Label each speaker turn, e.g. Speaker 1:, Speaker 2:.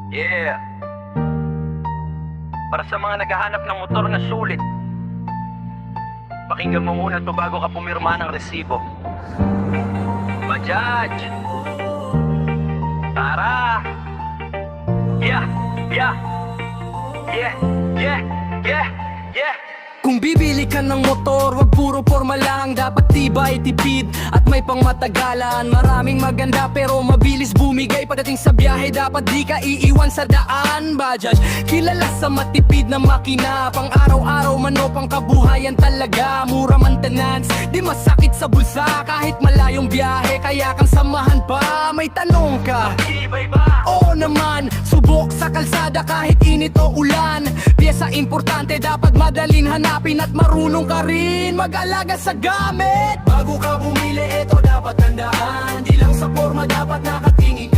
Speaker 1: Yeah. Para sa mga naghahanap ng motor na sulit, pakinggan mo muna ito bago ka pumirma ng resibo. Bajaj. Tara. Yeah, yeah. Yeah, yeah, yeah, yeah.
Speaker 2: Kung bibili ka ng motor, wag puro forma lang. Dapat tibay, tipid at may pangmatagalan. Maraming maganda pero mabilis bumigay. Pagdating sa biyahe, dapat di ka iiwan sa daan. Bajaj, kilala sa matipid na makina. Pang araw-araw man o pang kabuhayan talaga. Mura maintenance, di masakit sa bulsa. Kahit malayong biyahe, kaya kang samahan pa. May tanong ka,
Speaker 1: Tibay ba?
Speaker 2: oo naman, subok sa kalsada kahit init o ulan. Piyesa importante, dapat madaling hanapin at marunong ka rin mag-alaga sa gamit. Bago ka bumili, ito dapat tandaan. Di lang sa forma dapat nakatingin ka.